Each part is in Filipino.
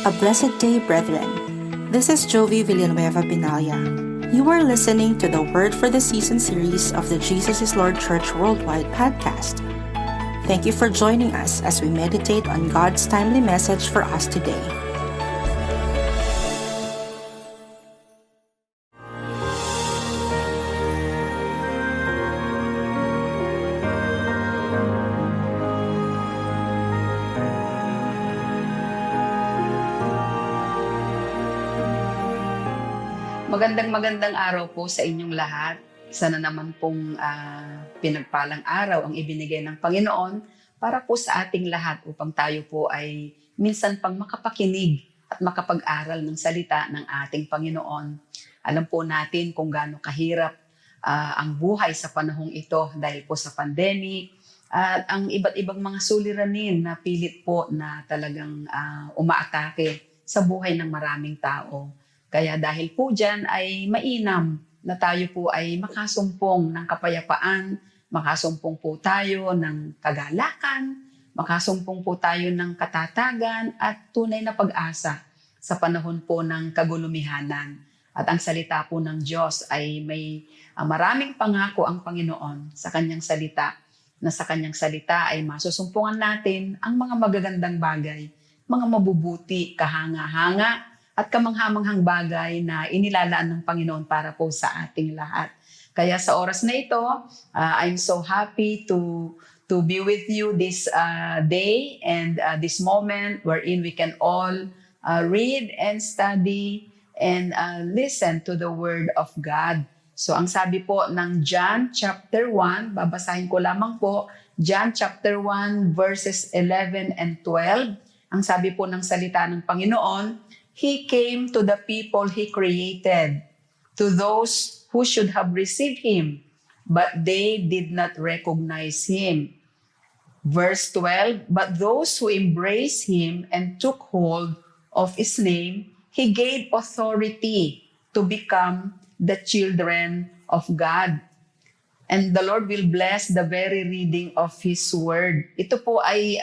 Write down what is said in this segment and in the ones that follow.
A blessed day, brethren. This is Jovi Villanueva Binaya. You are listening to the Word for the Season series of the Jesus is Lord Church Worldwide podcast. Thank you for joining us as we meditate on God's timely message for us today. Magandang araw po sa inyong lahat. Isa na naman pong pinagpalang araw ang ibinigay ng Panginoon para po sa ating lahat upang tayo po ay minsan pang makapakinig at makapag-aral ng salita ng ating Panginoon. Alam po natin kung gaano kahirap ang buhay sa panahong ito dahil po sa pandemic at ang iba't ibang mga suliranin na pilit po na talagang umaatake sa buhay ng maraming tao. Kaya dahil po dyan ay mainam na tayo po ay makasumpong ng kapayapaan, makasumpong po tayo ng kagalakan, makasumpong po tayo ng katatagan at tunay na pag-asa sa panahon po ng kagulumihanan. At ang salita po ng Diyos ay may maraming pangako ang Panginoon sa kanyang salita, na sa kanyang salita ay masusumpungan natin ang mga magagandang bagay, mga mabubuti, kahanga-hanga, at kamanghamanghang bagay na inilalaan ng Panginoon para po sa ating lahat. Kaya sa oras na ito, I'm so happy to be with you this day and this moment wherein we can all read and study and listen to the Word of God. So ang sabi po ng John chapter 1, babasahin ko lamang po, John chapter 1 verses 11 and 12. Ang sabi po ng salita ng Panginoon, He came to the people He created, to those who should have received Him, but they did not recognize Him. Verse 12, but those who embraced Him and took hold of His name, He gave authority to become the children of God. And the Lord will bless the very reading of His Word. Ito po ay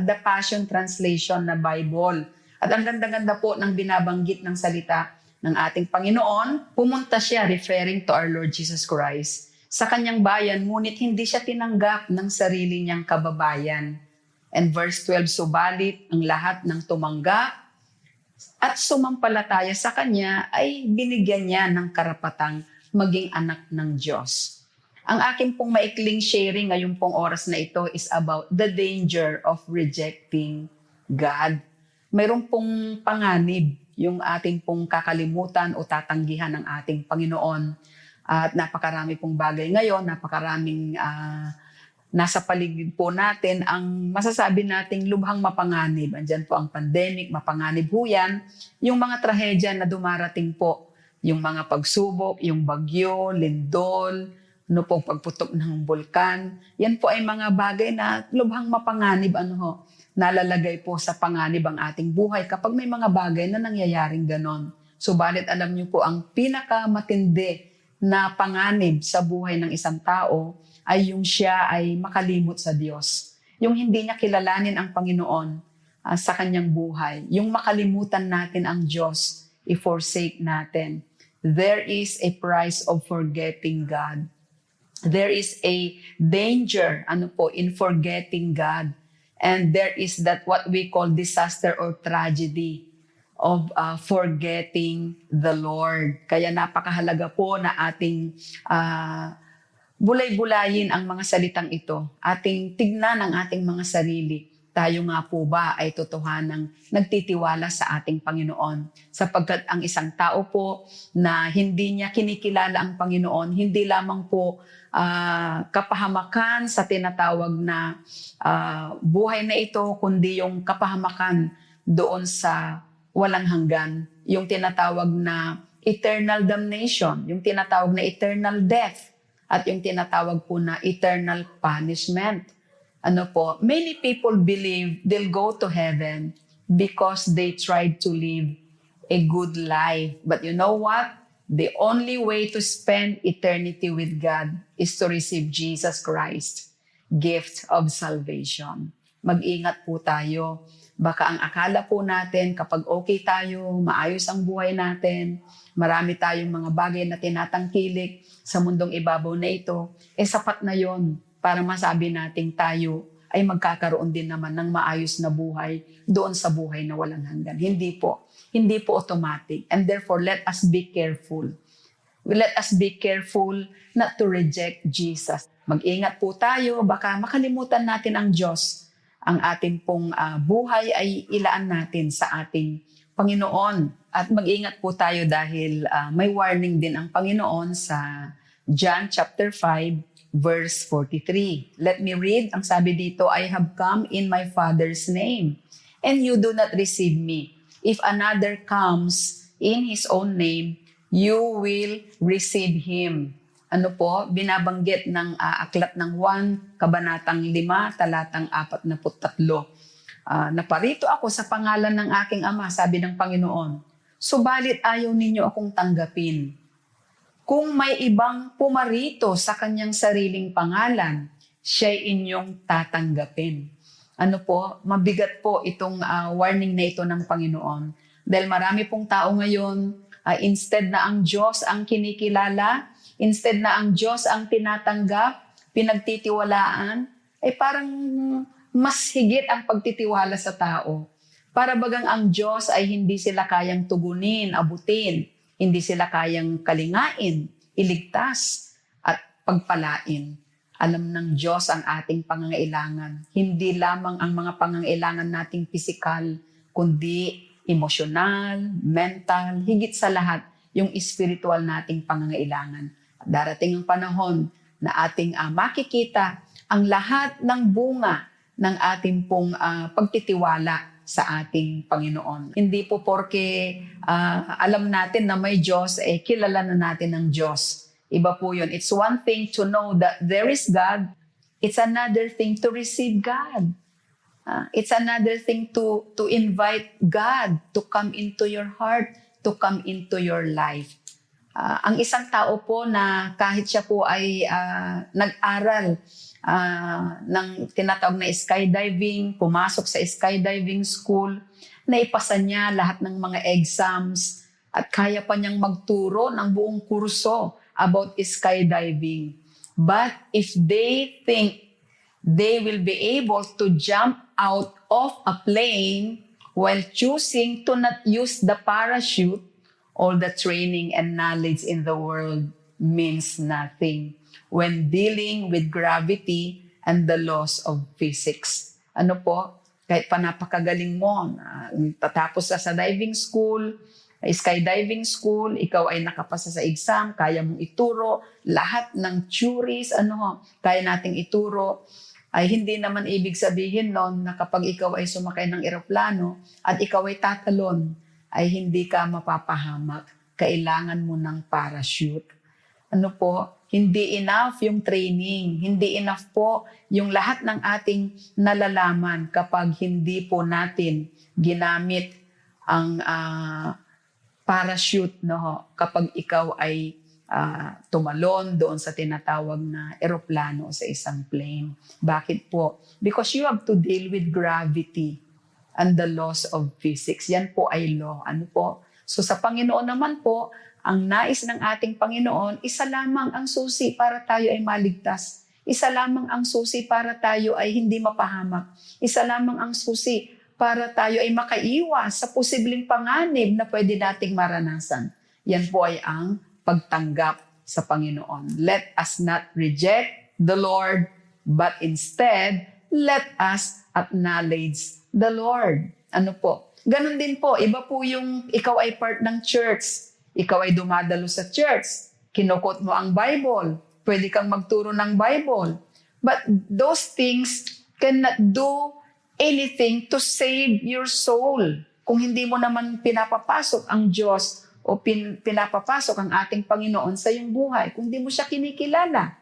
the Passion Translation na Bible. At ang ganda-ganda po ng binabanggit ng salita ng ating Panginoon, pumunta siya, referring to our Lord Jesus Christ, sa kanyang bayan, ngunit hindi siya tinanggap ng sarili niyang kababayan. And verse 12, subalit ang lahat ng tumanggap at sumampalataya sa kanya ay binigyan niya ng karapatang maging anak ng Diyos. Ang aking pong maikling sharing ngayong pong oras na ito is about the danger of rejecting God. Mayroon pong panganib yung ating pong kakalimutan o tatanggihan ng ating Panginoon. At napakarami pong bagay ngayon, napakaraming nasa paligid po natin ang masasabi nating lubhang mapanganib. Andyan po ang pandemic, mapanganib po yan. Yung mga trahedya na dumarating po, yung mga pagsubok, yung bagyo, lindol, pagputok ng bulkan. Yan po ay mga bagay na lubhang mapanganib, nalalagay po sa panganib ang ating buhay kapag may mga bagay na nangyayaring ganon. Subalit alam niyo po, ang pinakamatindi na panganib sa buhay ng isang tao ay yung siya ay makalimot sa Diyos. Yung hindi niya kilalanin ang Panginoon sa kanyang buhay. Yung makalimutan natin ang Diyos, i-forsake natin. There is a price of forgetting God. There is a danger in forgetting God. And there is that what we call disaster or tragedy of forgetting the Lord. Kaya napakahalaga po na ating bulay-bulayin ang mga salitang ito. Ating tignan ang ating mga sarili. Tayo nga po ba ay totohanang nagtitiwala sa ating Panginoon? Sapagkat ang isang tao po na hindi niya kinikilala ang Panginoon, hindi lamang po kapahamakan sa tinatawag na buhay na ito, kundi yung kapahamakan doon sa walang hanggan, yung tinatawag na eternal damnation, yung tinatawag na eternal death, at yung tinatawag po na eternal punishment. Many people believe they'll go to heaven because they tried to live a good life. But you know what? The only way to spend eternity with God is to receive Jesus Christ, gift of salvation. Mag-ingat po tayo Baka ang akala po natin kapag okay tayo, maayos ang buhay natin, marami tayong mga bagay na tinatangkilik sa mundong ibabaw na ito, sapat na yon para masabi nating tayo ay magkakaroon din naman ng maayos na buhay doon sa buhay na walang hanggan. Hindi po. Hindi po automatic. And therefore, let us be careful. Let us be careful not to reject Jesus. Mag-ingat po tayo, baka makalimutan natin ang Diyos. Ang ating pong buhay ay ilaan natin sa ating Panginoon. At mag-ingat po tayo dahil may warning din ang Panginoon sa John chapter 5, verse 43. Let me read. Ang sabi dito, I have come in my Father's name, and you do not receive me. If another comes in his own name, you will receive him. Ano po? Binabanggit ng aklat ng Juan, kabanatang 5, talatang 43. Naparito ako sa pangalan ng aking Ama, sabi ng Panginoon. Subalit ayaw ninyo akong tanggapin. Kung may ibang pumarito sa kanyang sariling pangalan, siya'y inyong tatanggapin. Ano po? Mabigat po itong warning na ito ng Panginoon. Dahil marami pong tao ngayon, instead na ang Diyos ang kinikilala, instead na ang Diyos ang tinatanggap, pinagtitiwalaan, ay parang mas higit ang pagtitiwala sa tao. Para bagang ang Diyos ay hindi sila kayang tugunin, abutin, hindi sila kayang kalingain, iligtas, at pagpalain. Alam ng Diyos ang ating pangangailangan. Hindi lamang ang mga pangangailangan nating pisikal, kundi emosyonal, mental, higit sa lahat, yung spiritual nating pangangailangan. Darating ang panahon na ating makikita ang lahat ng bunga ng ating pong pagtitiwala sa ating Panginoon. Hindi po porke alam natin na may Diyos, kilala na natin ang Diyos. Iba po yun. It's one thing to know that there is God. It's another thing to receive God. It's another thing to invite God to come into your heart, to come into your life. Ang isang tao po na kahit siya po ay nag-aral ng tinatawag na skydiving, pumasok sa skydiving school, naipasa niya lahat ng mga exams at kaya pa niyang magturo ng buong kurso about skydiving. But if they think they will be able to jump out of a plane while choosing to not use the parachute, all the training and knowledge in the world means nothing when dealing with gravity and the laws of physics. Ano po? Kahit pa napakagaling mo, tatapos sa diving school, skydiving school, ikaw ay nakapasa sa exam, kaya mong ituro, lahat ng theories, kaya nating ituro, ay hindi naman ibig sabihin nun na kapag ikaw ay sumakay ng eroplano at ikaw ay tatalon, ay hindi ka mapapahamak. Kailangan mo ng parachute. Ano po? Hindi enough yung training. Hindi enough po yung lahat ng ating nalalaman kapag hindi po natin ginamit ang parachute, no? Kapag ikaw ay tumalon doon sa tinatawag na eroplano sa isang plane. Bakit po? Because you have to deal with gravity and the laws of physics. Yan po ay law. Ano po? So sa Panginoon naman po, ang nais ng ating Panginoon, isa lamang ang susi para tayo ay maligtas. Isa lamang ang susi para tayo ay hindi mapahamak. Isa lamang ang susi para tayo ay makaiwas sa posibleng panganib na pwede nating maranasan. Yan po ay ang pagtanggap sa Panginoon. Let us not reject the Lord, but instead, let us acknowledge the Lord. Ano po? Ganon din po, iba po yung ikaw ay part ng church. Ikaw ay dumadalo sa church. Kinukot mo ang Bible. Pwede kang magturo ng Bible. But those things cannot do anything to save your soul. Kung hindi mo naman pinapapasok ang Diyos o pinapapasok ang ating Panginoon sa iyong buhay, kung hindi mo siya kinikilala.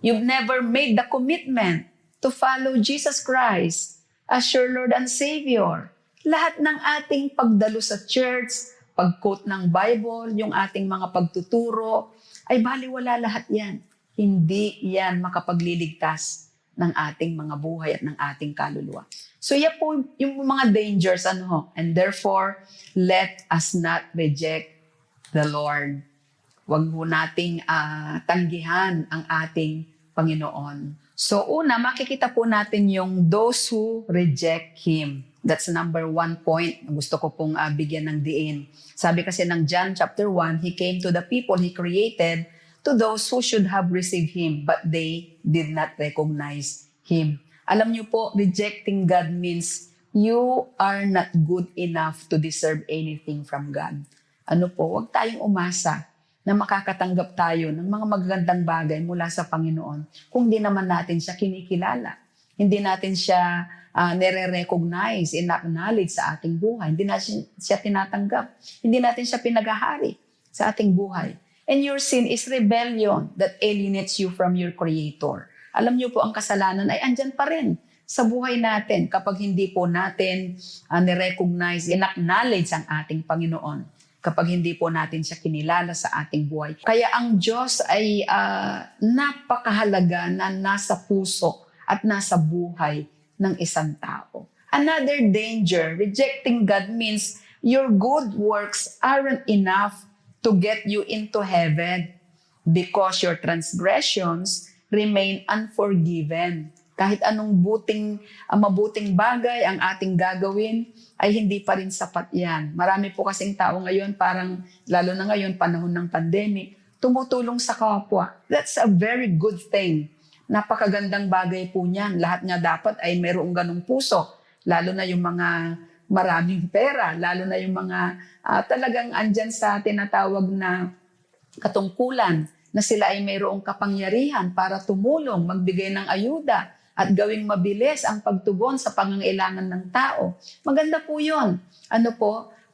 You've never made the commitment to follow Jesus Christ as your Lord and Savior. Lahat ng ating pagdalo sa church, pag-quote ng Bible, yung ating mga pagtuturo, ay baliwala lahat yan. Hindi yan makapagliligtas ng ating mga buhay at ng ating kaluluwa. So yan po yung mga dangers, and therefore, let us not reject the Lord. Huwag po nating tanggihan ang ating Panginoon. So una, makikita po natin yung those who reject Him. That's number 1 point. Gusto ko pong bigyan ng diin. Sabi kasi ng John chapter 1, He came to the people He created, to those who should have received Him, but they did not recognize Him. Alam niyo po, rejecting God means you are not good enough to deserve anything from God. Huwag tayong umasa na makakatanggap tayo ng mga magagandang bagay mula sa Panginoon kung di naman natin siya kinikilala. Hindi natin siya nire-recognize, in-acknowledge sa ating buhay. Hindi natin siya tinatanggap. Hindi natin siya pinagahari sa ating buhay. And your sin is rebellion that alienates you from your Creator. Alam niyo po, ang kasalanan ay andyan pa rin sa buhay natin kapag hindi po natin nire-recognize, in-acknowledge ang ating Panginoon. Kapag hindi po natin siya kinilala sa ating buhay. Kaya ang Diyos ay napakahalaga na nasa puso at nasa buhay ng isang tao. Another danger, rejecting God means your good works aren't enough to get you into heaven because your transgressions remain unforgiven. Kahit anong mabuting bagay ang ating gagawin, ay hindi pa rin sapat yan. Marami po kasing tao ngayon, parang lalo na ngayon, panahon ng pandemic, tumutulong sa kapwa. That's a very good thing. Napakagandang bagay po niyan. Lahat nga dapat ay mayroong ganong puso. Lalo na yung mga maraming pera, lalo na yung mga talagang andyan sa tinatawag na katungkulan, na sila ay mayroong kapangyarihan para tumulong, magbigay ng ayuda, at gawing mabilis ang pagtugon sa pangangailangan ng tao. Maganda po yun.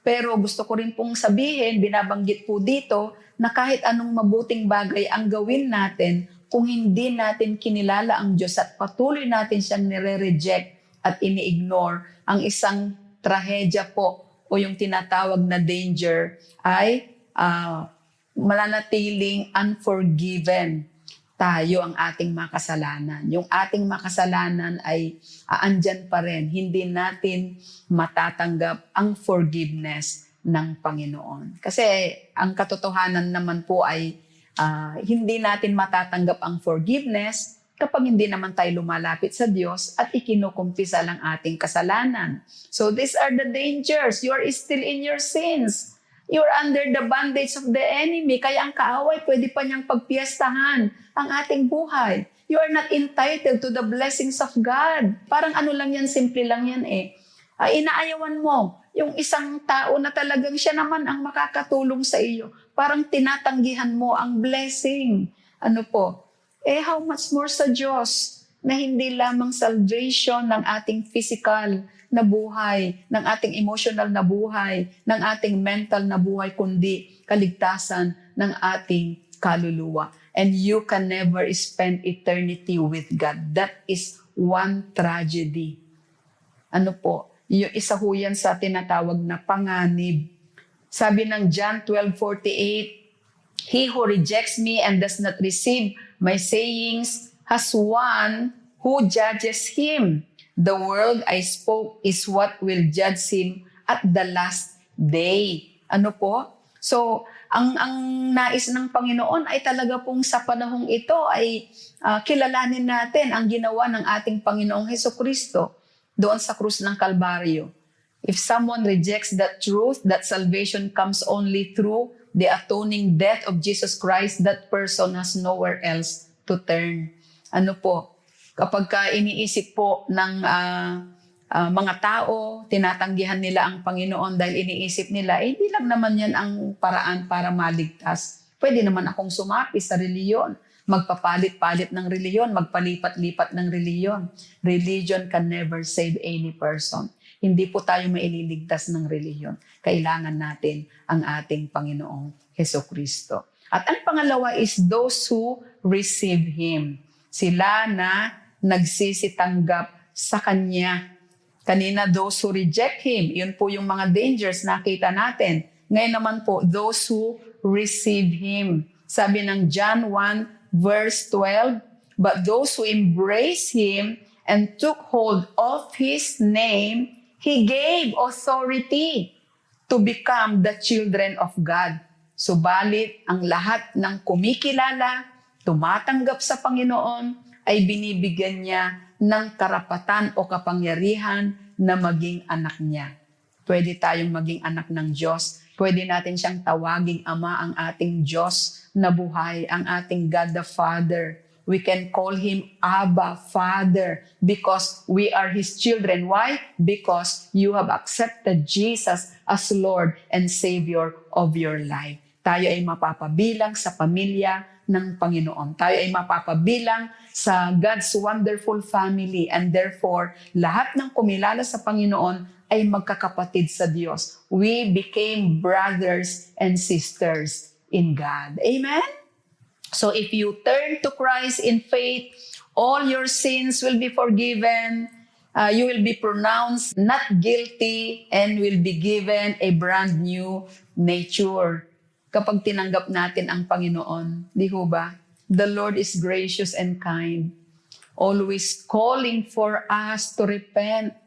Pero gusto ko rin pong sabihin, binabanggit po dito, na kahit anong mabuting bagay ang gawin natin, kung hindi natin kinilala ang Diyos at patuloy natin siyang nire-reject at ini-ignore, ang isang trahedya po o yung tinatawag na danger ay mananatiling unforgiven tayo ang ating makasalanan. Yung ating makasalanan ay aandyan pa rin. Hindi natin matatanggap ang forgiveness ng Panginoon. Kasi ang katotohanan naman po ay hindi natin matatanggap ang forgiveness kapag hindi naman tayo lumalapit sa Diyos at ikinukumpisa lang ating kasalanan. So these are the dangers. You are still in your sins. You're under the bondage of the enemy. Kaya ang kaaway, pwede pa niyang pagpiestahan ang ating buhay. You are not entitled to the blessings of God. Parang lang yan, simple lang yan inaayawan mo yung isang tao na talagang siya naman ang makakatulong sa iyo. Parang tinatanggihan mo ang blessing. How much more sa Diyos na hindi lamang salvation ng ating physical na buhay, ng ating emotional na buhay, ng ating mental na buhay, kundi kaligtasan ng ating kaluluwa. And you can never spend eternity with God. That is one tragedy. Yung isa ho yan sa tinatawag na panganib. Sabi ng John 12:48, He who rejects me and does not receive my sayings has one who judges him. The word I spoke is what will judge him at the last day. So, ang nais ng Panginoon ay talaga pong sa panahong ito ay kilalanin natin ang ginawa ng ating Panginoong Hesukristo doon sa krus ng Kalbaryo. If someone rejects that truth, that salvation comes only through the atoning death of Jesus Christ, that person has nowhere else to turn. Kapag iniisip po ng mga tao, tinatanggihan nila ang Panginoon dahil iniisip nila, hindi lang naman yan ang paraan para maligtas. Pwede naman akong sumapi sa reliyon, magpapalit-palit ng reliyon, magpalipat-lipat ng reliyon. Religion can never save any person. Hindi po tayo maililigtas ng reliyon. Kailangan natin ang ating Panginoong Hesukristo. At ang pangalawa is those who receive Him. Sila na nagsisitanggap sa Kanya. Kanina, those who reject Him. Yun po yung mga dangers nakita natin. Ngayon naman po, those who receive Him. Sabi ng John 1 verse 12, But those who embrace Him and took hold of His name, He gave authority to become the children of God. Subalit, ang lahat ng kumikilala, tumatanggap sa Panginoon, ay binibigyan niya ng karapatan o kapangyarihan na maging anak niya. Pwede tayong maging anak ng Diyos. Pwede natin siyang tawaging Ama, ang ating Diyos na buhay, ang ating God the Father. We can call Him Abba, Father, because we are His children. Why? Because you have accepted Jesus as Lord and Savior of your life. Tayo ay mapapabilang sa pamilya ng Panginoon. Tayo ay mapapabilang sa God's wonderful family, and therefore, lahat ng kumilala sa Panginoon ay magkakapatid sa Diyos. We became brothers and sisters in God. Amen? So if you turn to Christ in faith, all your sins will be forgiven. You will be pronounced not guilty and will be given a brand new nature. Kapag tinanggap natin ang Panginoon, di ho ba? The Lord is gracious and kind, always calling for us to repent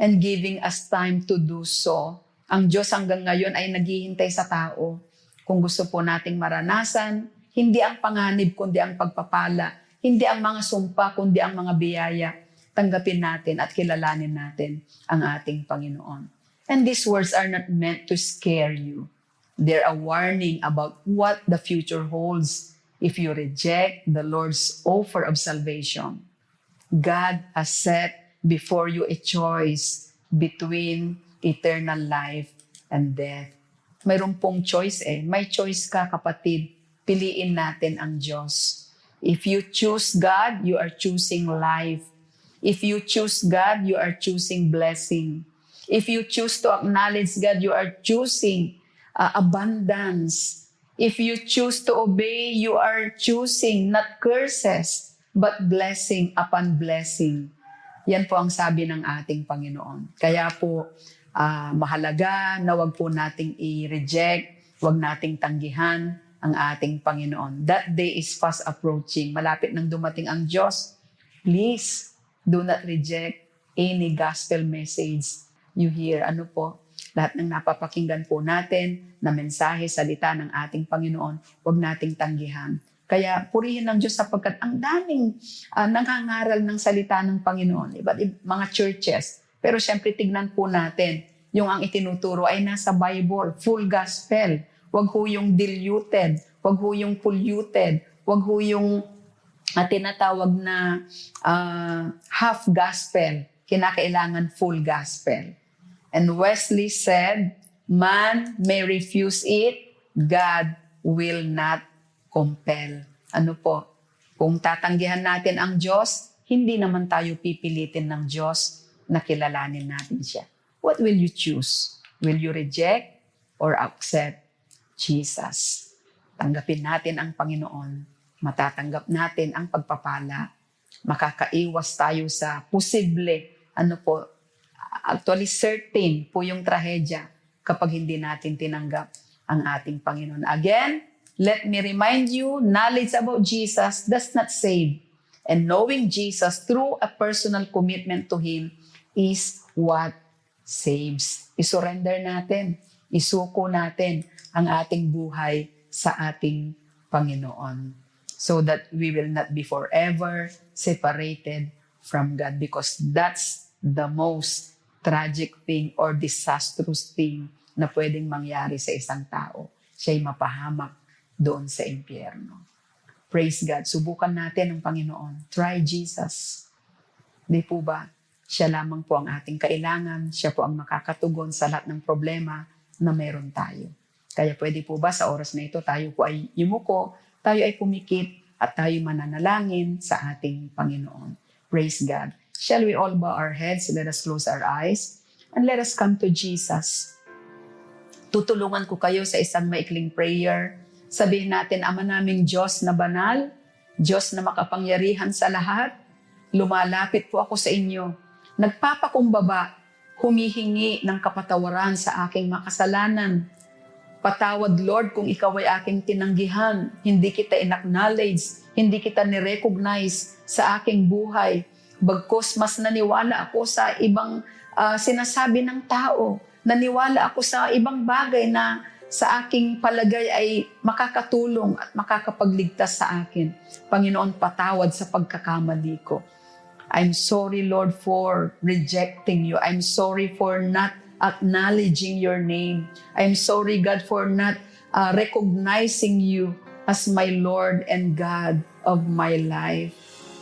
and giving us time to do so. Ang Diyos hanggang ngayon ay naghihintay sa tao. Kung gusto po nating maranasan, hindi ang panganib kundi ang pagpapala, hindi ang mga sumpa kundi ang mga biyaya, tanggapin natin at kilalanin natin ang ating Panginoon. And these words are not meant to scare you. They're a warning about what the future holds if you reject the Lord's offer of salvation. God has set before you a choice between eternal life and death. Mayroon pong choice May choice ka, kapatid. Piliin natin ang Diyos. If you choose God, you are choosing life. If you choose God, you are choosing blessing. If you choose to acknowledge God, you are choosing abundance. If you choose to obey, you are choosing not curses, but blessing upon blessing. Yan po ang sabi ng ating Panginoon. Kaya po, mahalaga na wag po nating i-reject, wag nating tanggihan ang ating Panginoon. That day is fast approaching. Malapit nang dumating ang Diyos. Please, do not reject any gospel message you hear. Ano po? Lahat ng napapakinggan po natin na mensahe, salita ng ating Panginoon, huwag nating tanggihan. Kaya purihin ng Diyos sapagkat ang daming nangangaral ng salita ng Panginoon. Mga churches. Pero syempre tignan po natin, yung ang itinuturo ay nasa Bible, full gospel. Huwag ho yung diluted, huwag ho yung polluted, huwag ho yung tinatawag na half gospel. Kinakailangan full gospel. And Wesley said, man may refuse it, God will not compel. Ano po? Kung tatanggihan natin ang Diyos, hindi naman tayo pipilitin ng Diyos na kilalanin natin siya. What will you choose? Will you reject or accept Jesus? Tanggapin natin ang Panginoon. Matatanggap natin ang pagpapala. Makakaiwas tayo sa posible, actually certain po yung trahedya kapag hindi natin tinanggap ang ating Panginoon. Again, let me remind you, knowledge about Jesus does not save. And knowing Jesus through a personal commitment to Him is what saves. I-surrender natin, isuko natin ang ating buhay sa ating Panginoon so that we will not be forever separated from God, because that's the most tragic thing or disastrous thing na pwedeng mangyari sa isang tao. Siya'y mapahamak doon sa impyerno. Praise God. Subukan natin ang Panginoon. Try Jesus. Di po ba? Siya lamang po ang ating kailangan. Siya po ang makakatugon sa lahat ng problema na meron tayo. Kaya pwede po ba sa oras na ito tayo po ay yumuko, tayo ay pumikit at tayo mananalangin sa ating Panginoon. Praise God. Shall we all bow our heads? Let us close our eyes and let us come to Jesus. Tutulungan ko kayo sa isang maikling prayer. Sabihin natin, Ama naming Diyos na banal, Diyos na makapangyarihan sa lahat, lumalapit po ako sa inyo. Nagpapakumbaba, humihingi ng kapatawaran sa aking makasalanan. Patawad, Lord, kung ikaw ay aking tinanggihan, hindi kita in-acknowledge, hindi kita ni-recognize sa aking buhay. Bagkus mas naniwala ako sa ibang sinasabi ng tao. Naniwala ako sa ibang bagay na sa aking palagay ay makakatulong at makakapagligtas sa akin. Panginoon, patawad sa pagkakamali ko. I'm sorry, Lord, for rejecting you. I'm sorry for not acknowledging your name. I'm sorry, God, for not recognizing you as my Lord and God of my life.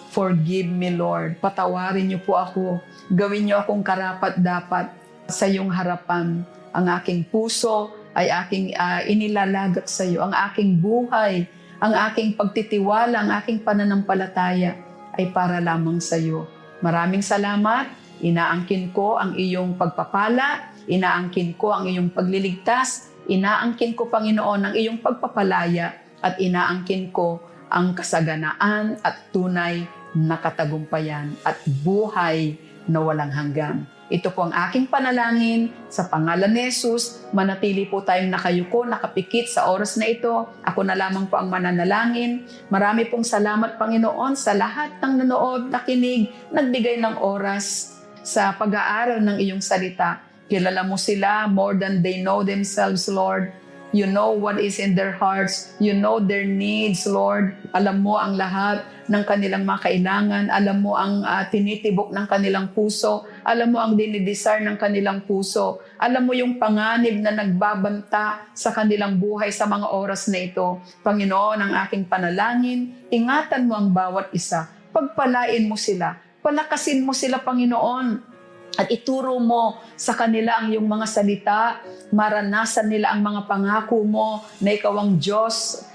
Forgive me, Lord. Patawarin niyo po ako. Gawin niyo akong karapat-dapat sa iyong harapan. Ang aking puso ay aking inilalagat sa iyo. Ang aking buhay, ang aking pagtitiwala, ang aking pananampalataya ay para lamang sa iyo. Maraming salamat. Inaangkin ko ang iyong pagpapala. Inaangkin ko ang iyong pagliligtas. Inaangkin ko, Panginoon, ang iyong pagpapalaya. At inaangkin ko ang kasaganaan at tunay na katagumpayan at buhay na walang hanggan. Ito po ang aking panalangin sa pangalan ni Jesus. Manatili po tayong nakayuko, nakapikit sa oras na ito. Ako na lamang po ang mananalangin. Marami pong salamat, Panginoon, sa lahat ng nanood, nakinig, nagbigay ng oras sa pag-aaral ng iyong salita. Kilala mo sila more than they know themselves, Lord. You know what is in their hearts. You know their needs, Lord. Alam mo ang lahat ng kanilang mga kailangan. Alam mo ang tinitibok ng kanilang puso. Alam mo ang dinidesire ng kanilang puso. Alam mo yung panganib na nagbabanta sa kanilang buhay sa mga oras na ito. Panginoon, ang aking panalangin, ingatan mo ang bawat isa. Pagpalain mo sila. Palakasin mo sila, Panginoon. At ituro mo sa kanila ang iyong mga salita, maranasan nila ang mga pangako mo na ikaw ang Diyos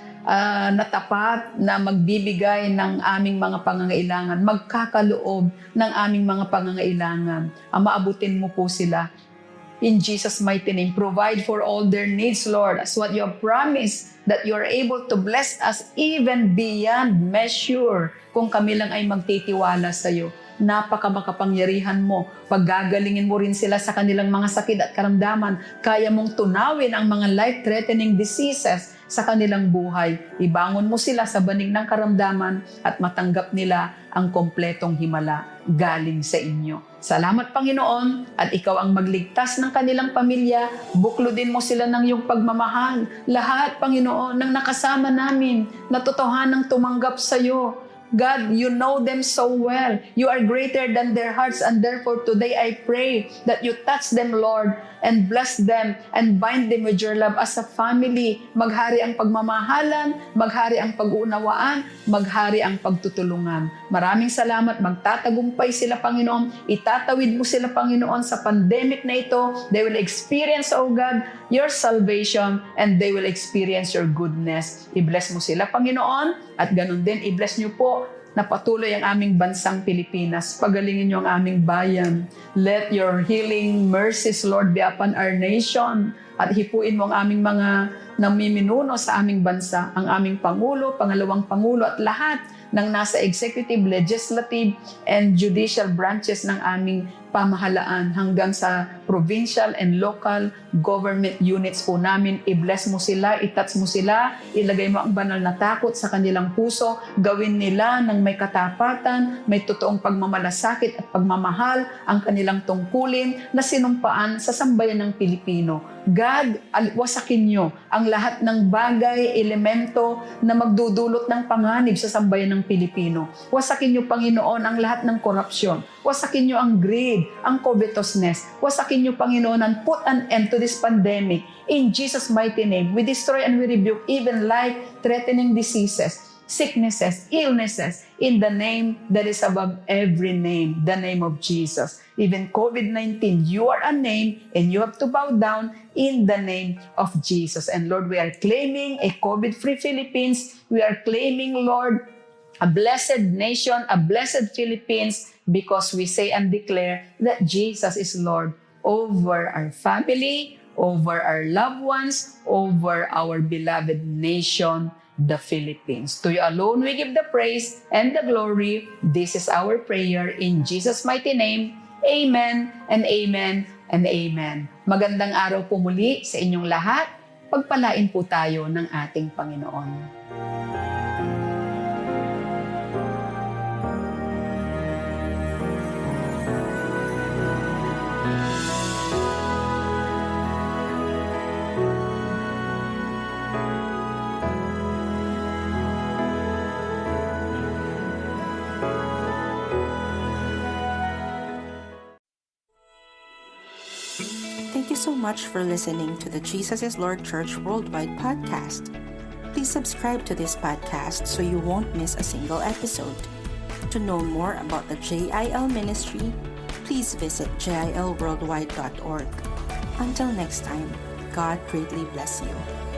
na tapat na magbibigay ng aming mga pangangailangan, magkakaloob ng aming mga pangangailangan. Maabutin mo po sila. In Jesus' mighty name, provide for all their needs, Lord, as what you have promised, that you are able to bless us even beyond measure kung kami lang ay magtitiwala sa iyo. Napakamakapangyarihan mo. Paggagalingin mo rin sila sa kanilang mga sakit at karamdaman. Kaya mong tunawin ang mga life-threatening diseases sa kanilang buhay. Ibangon mo sila sa banig ng karamdaman at matanggap nila ang kompletong himala galing sa inyo. Salamat, Panginoon, at ikaw ang magligtas ng kanilang pamilya. Buklodin mo sila ng iyong pagmamahal. Lahat, Panginoon, ng nakasama namin na totohanang tumanggap sa iyo. God, you know them so well. You are greater than their hearts, and therefore today I pray that you touch them, Lord, and bless them and bind them with your love as a family. Maghari ang pagmamahalan, maghari ang pag-uunawaan, maghari ang pagtutulungan. Maraming salamat. Magtatagumpay sila, Panginoon. Itatawid mo sila, Panginoon, sa pandemic na ito. They will experience, oh God, your salvation, and they will experience your goodness. I-bless mo sila, Panginoon, at ganun din, i-bless niyo po na patuloy ang aming bansang Pilipinas. Pagalingin niyo ang aming bayan. Let your healing mercies, Lord, be upon our nation. At hipuin mo ang aming mga namiminuno sa aming bansa, ang aming Pangulo, Pangalawang Pangulo, at lahat ng nasa executive, legislative, and judicial branches ng aming pamahalaan hanggang sa provincial and local government units po namin. I-bless mo sila, i-touch mo sila, ilagay mo ang banal na takot sa kanilang puso, gawin nila ng may katapatan, may totoong pagmamalasakit at pagmamahal ang kanilang tungkulin na sinumpaan sa sambayan ng Pilipino. God, wasakin niyo ang lahat ng bagay, elemento na magdudulot ng panganib sa sambayan ng Pilipino. Wasakin niyo, Panginoon, ang lahat ng korupsyon. Wasakin niyo ang greed, ang covetousness. Wasakin niyo, Panginoon, and put an end to this pandemic. In Jesus' mighty name, we destroy and we rebuke even life-threatening diseases, sicknesses, illnesses, in the name that is above every name, the name of Jesus. Even COVID-19, you are a name and you have to bow down in the name of Jesus. And Lord, we are claiming a COVID-free Philippines. We are claiming, Lord, a blessed nation, a blessed Philippines, because we say and declare that Jesus is Lord over our family, over our loved ones, over our beloved nation, the Philippines. To you alone we give the praise and the glory. This is our prayer in Jesus' mighty name. Amen and amen and amen. Magandang araw po muli sa inyong lahat. Pagpalain po tayo ng ating Panginoon. Thank you so much for listening to the Jesus is Lord Church Worldwide podcast. Please subscribe to this podcast so you won't miss a single episode. To know more about the JIL ministry, please visit jilworldwide.org. Until next time, God greatly bless you.